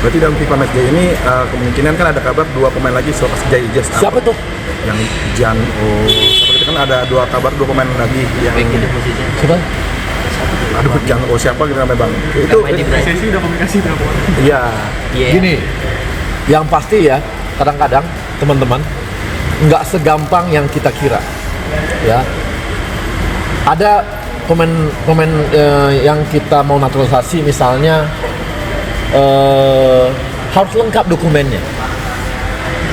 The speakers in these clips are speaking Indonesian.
Berarti dalam FIFA Matchday ini kemungkinan kan ada kabar 2 pemain lagi selepas Jai Ijas. Siapa tuh? Yang Jan siapa itu kan ada 2 kabar 2 pemain lagi yang Siapa? aduh Jan siapa gitu namanya Bang. Itu PSSI udah komunikasi berapa orang? iya. Gini, yang pasti ya, kadang-kadang teman-teman nggak segampang yang kita kira, ya. Ada pemain yang kita mau naturalisasi, misalnya harus lengkap dokumennya,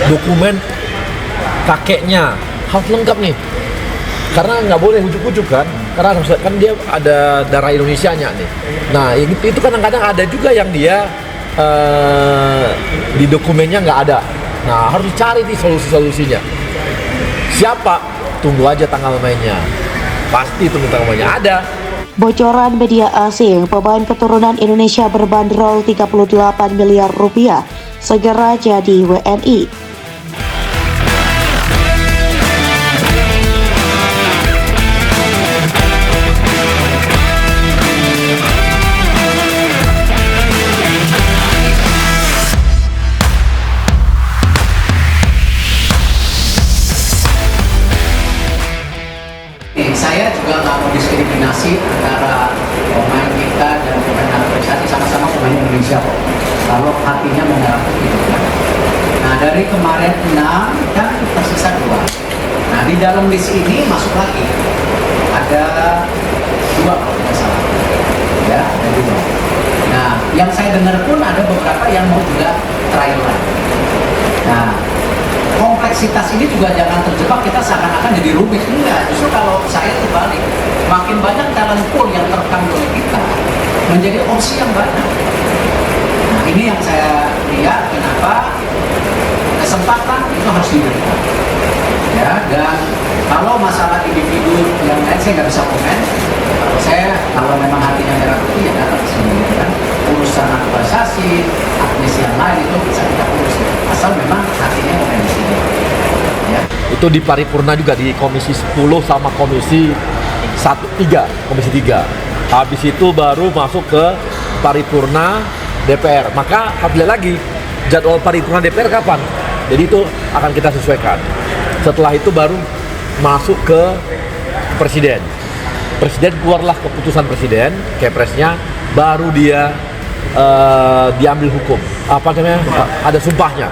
dokumen kakeknya harus lengkap nih, karena nggak boleh ujuk-ujuk kan, karena kan dia ada darah Indonesianya nih. Nah itu kadang-kadang ada juga yang dia di dokumennya nggak ada. Nah harus dicari nih solusinya. Siapa? Tunggu aja tanggal mainnya. Pasti tunggu tanggal mainnya ada. Bocoran media asing, pemain keturunan Indonesia berbanderol 38 miliar rupiah segera jadi WNI. Saya juga nggak mau diskriminasi antara pemain kita dan pemain naturalisasi, sama-sama pemain Indonesia kok. Kalau hatinya mengarah ke itu. Nah dari kemarin 6 kan tersisa 2. Nah di dalam list ini masuk lagi ada 2 kalau tidak salah. Ya ada 2. Nah yang saya dengar pun ada beberapa yang mau juga trial lagi. Nah kompleksitas ini juga jangan terjebak kita seakan-akan jadi rumit. Enggak, justru kalau saya terbalik, makin banyak talent pool yang terekam oleh kita menjadi opsi yang banyak. Nah ini yang saya lihat kenapa kesempatan itu harus diberikan. Ya, dan kalau masalah individu yang lain saya nggak bisa komen. Kalau memang hatinya merah putih ya datang ke sini kan. Urusan naturalisasi, administrasi yang lain itu bisa kita urus. Asal memang hatinya mau di sini. Ya. Itu di paripurna juga di komisi 10 sama komisi 3, komisi 3. Habis itu baru masuk ke paripurna DPR. Maka harus lihat lagi jadwal paripurna DPR kapan. Jadi itu akan kita sesuaikan. Setelah itu baru masuk ke presiden. Presiden keluarlah keputusan presiden, Kepresnya, baru dia diambil hukum. Apa namanya? Ada sumpahnya.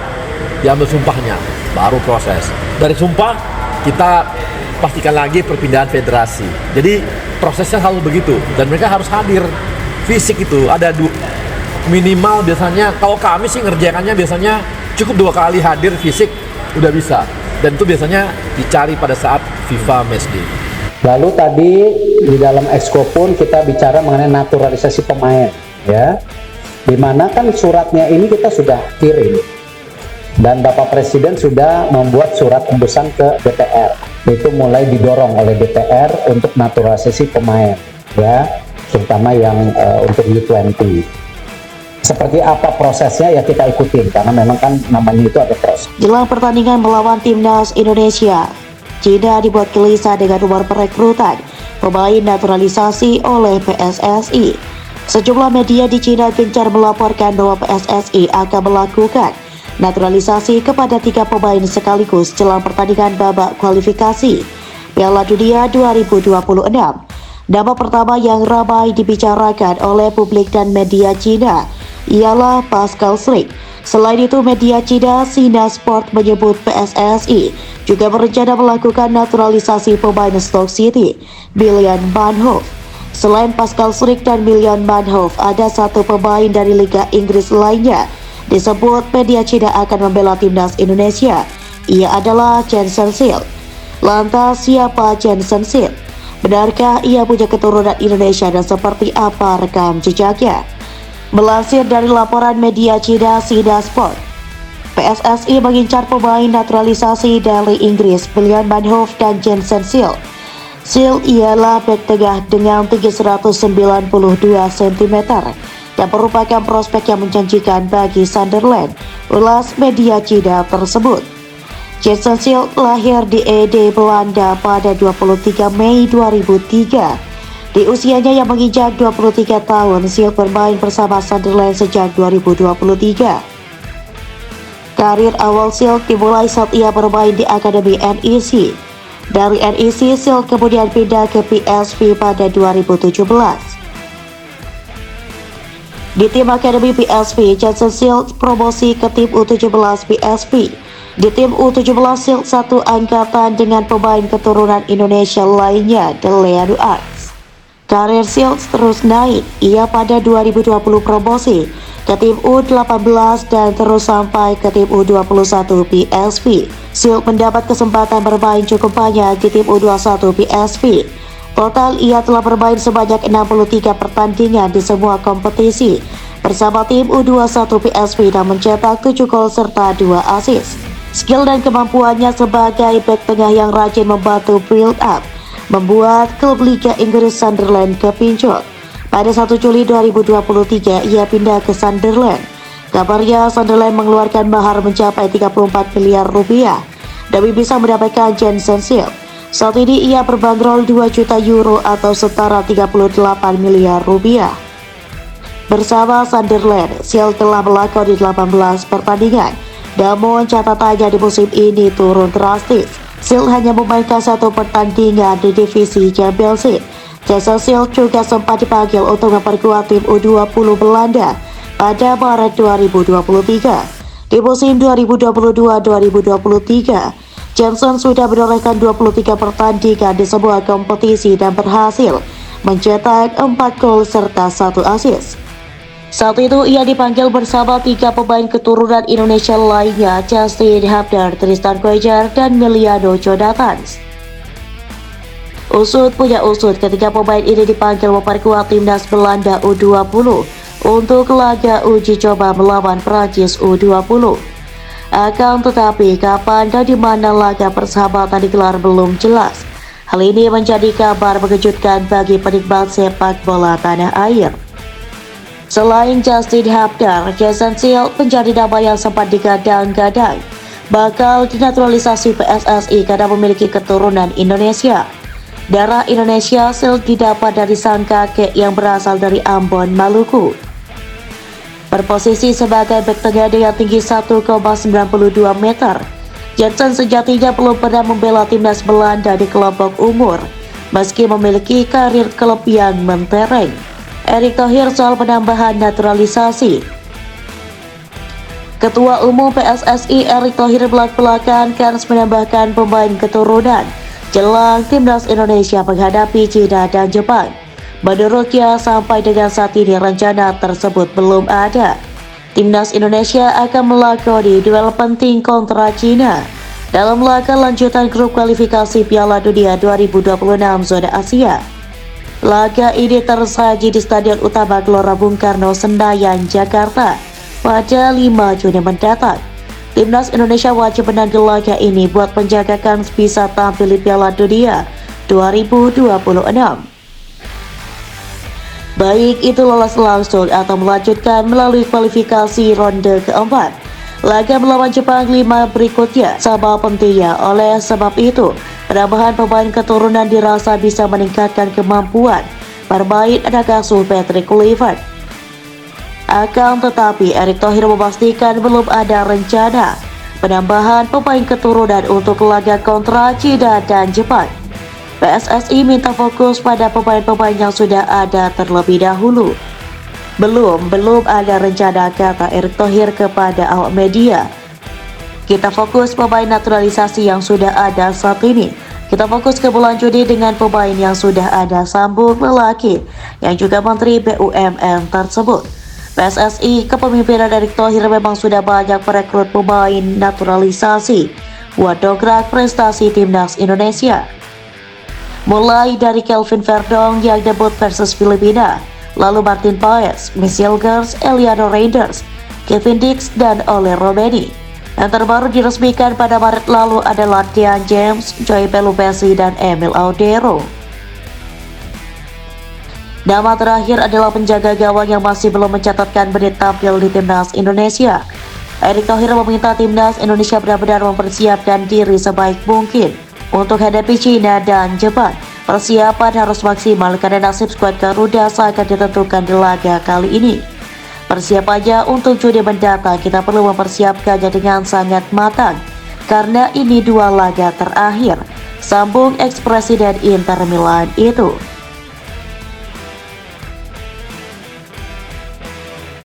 Diambil sumpahnya, baru proses. Dari sumpah kita pastikan lagi perpindahan federasi. Jadi prosesnya selalu begitu dan mereka harus hadir fisik itu. Ada minimal biasanya kalau kami sih ngerjakannya biasanya cukup 2 kali hadir fisik udah bisa. Dan itu biasanya dicari pada saat FIFA Matchday. Lalu tadi di dalam exco pun kita bicara mengenai naturalisasi pemain, ya. Dimana kan suratnya ini kita sudah kirim dan Bapak Presiden sudah membuat surat tembusan ke DPR. Itu mulai didorong oleh DPR untuk naturalisasi pemain, ya, terutama yang untuk U20. Seperti apa prosesnya ya kita ikutin karena memang kan namanya itu ada proses. Jelang pertandingan melawan timnas Indonesia, Cina dibuat gelisah dengan rumor perekrutan pemain naturalisasi oleh PSSI. Sejumlah media di Cina gencar melaporkan bahwa PSSI akan melakukan naturalisasi kepada 3 pemain sekaligus jelang pertandingan babak kualifikasi Piala Dunia 2026. Nama pertama yang ramai dibicarakan oleh publik dan media Cina ialah Pascal Schlick. Selain itu, media Cina Sina Sport menyebut PSSI juga berencana melakukan naturalisasi pemain Stoke City, Billion Banhoff. Selain Pascal Schlick dan Billion Banhoff, ada 1 pemain dari Liga Inggris lainnya. Disebut media Cina akan membela timnas Indonesia. Ia adalah Jensen Seal. Lantas siapa Jensen Seal? Benarkah ia punya keturunan Indonesia dan seperti apa rekam jejaknya? Melansir dari laporan media Cina Sina Sport, PSSI mengincar pemain naturalisasi dari Inggris Billion Banhoff dan Jensen Seal. Seal ialah bek tengah dengan tinggi 192 cm dan merupakan prospek yang menjanjikan bagi Sunderland, ulas media Cina tersebut. Jensen Seal lahir di Ede, Belanda pada 23 Mei 2003. Di usianya yang menginjak 23 tahun, Silk bermain bersama Sunderland sejak 2023. Karir awal Silk dimulai saat ia bermain di Akademi NEC. Dari NEC, Silk kemudian pindah ke PSV pada 2017. Di tim Akademi PSV, Jensen Silk promosi ke tim U17 PSV. Di tim U17 Silk satu angkatan dengan pemain keturunan Indonesia lainnya, The Leanu Arts. Karir Silk terus naik, ia pada 2020 promosi ke tim U18 dan terus sampai ke tim U21 PSV. Silk mendapat kesempatan bermain cukup banyak di tim U21 PSV. Total ia telah bermain sebanyak 63 pertandingan di semua kompetisi bersama tim U21 PSV dan mencetak 7 gol serta 2 assist. Skill dan kemampuannya sebagai bek tengah yang rajin membantu build up membuat klub Liga Inggris Sunderland kepincut. Pada 1 Juli 2023 ia pindah ke Sunderland. Kabarnya Sunderland mengeluarkan mahar mencapai 34 miliar rupiah demi bisa mendapatkan Jensen Silk. Saat ini ia berbanderol 2 juta euro atau setara 38 miliar rupiah. Bersama Sunderland, Silk telah melakoni 18 pertandingan. Namun catatannya di musim ini turun drastis. Silk hanya memainkan 1 pertandingan di divisi Championship. Jensen Silk juga sempat dipanggil untuk memperkuat tim U20 Belanda pada Maret 2023. Di musim 2022-2023, Jensen sudah menorehkan 23 pertandingan di semua kompetisi dan berhasil mencetak 4 gol serta 1 assist. Saat itu ia dipanggil bersama 3 pemain keturunan Indonesia lainnya, Justin Hapner, Tristan Koejar, dan Miliano Jonathans. Usut punya usut, ketiga pemain ini dipanggil memperkuat timnas Belanda U20 untuk laga uji coba melawan Prancis U20. Akan tetapi kapan dan di mana laga persahabatan digelar belum jelas. Hal ini menjadi kabar mengejutkan bagi penikmat sepak bola tanah air. Selain Justin Hapner, Jensen Silk menjadi nama yang sempat digadang-gadang bakal dinaturalisasi PSSI karena memiliki keturunan Indonesia. Darah Indonesia, Silk didapat dari sang kakek yang berasal dari Ambon, Maluku. Berposisi sebagai bek tengah dengan tinggi 1,92 meter, Jensen sejatinya belum pernah membela timnas Belanda di kelompok umur, meski memiliki karir klub yang mentereng. Erick Thohir soal penambahan naturalisasi. Ketua Umum PSSI Erick Thohir belak-belakan kans menambahkan pemain keturunan jelang timnas Indonesia menghadapi China dan Jepang. Menurutnya, sampai dengan saat ini rencana tersebut belum ada. Timnas Indonesia akan melakoni duel penting kontra China dalam laga lanjutan grup kualifikasi Piala Dunia 2026 zona Asia. Laga ini tersaji di Stadion Utama Gelora Bung Karno, Senayan, Jakarta pada 5 Juni mendatang. Timnas Indonesia wajib menang di laga ini buat menjaga kans bisa tampil di Piala Dunia 2026. Baik itu lolos langsung atau melanjutkan melalui kualifikasi ronde keempat. Laga melawan Jepang 5 berikutnya sama pentingnya. Oleh sebab itu, penambahan pemain keturunan dirasa bisa meningkatkan kemampuan bermain anak asuh Patrick Kluivert. Akan tetapi, Erick Thohir memastikan belum ada rencana penambahan pemain keturunan untuk laga kontra China dan Jepang. PSSI minta fokus pada pemain-pemain yang sudah ada terlebih dahulu. Belum ada rencana, kata Erick Thohir kepada awak media. Kita fokus pemain naturalisasi yang sudah ada saat ini. Kita fokus ke bulan Juni dengan pemain yang sudah ada, sambung lelaki yang juga Menteri BUMN tersebut. PSSI kepemimpinan Erick Thohir memang sudah banyak merekrut pemain naturalisasi buat dongkrak prestasi timnas Indonesia. Mulai dari Kelvin Verdong yang debut versus Filipina, lalu Martin Paes, Michel Gers, Eliano Reinders, Kevin Dix, dan Ole Romeni. Yang terbaru diresmikan pada Maret lalu adalah Dian James, Joy Pelupesi, dan Emil Audero. Nama terakhir adalah penjaga gawang yang masih belum mencatatkan menit tampil di timnas Indonesia. Erick Thohir meminta timnas Indonesia benar-benar mempersiapkan diri sebaik mungkin untuk hadapi China dan Jepang. Persiapan harus maksimal karena nasib skuad Garuda akan ditentukan di laga kali ini. Persiapannya untuk Juni mendatang kita perlu mempersiapkannya dengan sangat matang karena ini 2 laga terakhir, sambung eks-Presiden Inter Milan itu.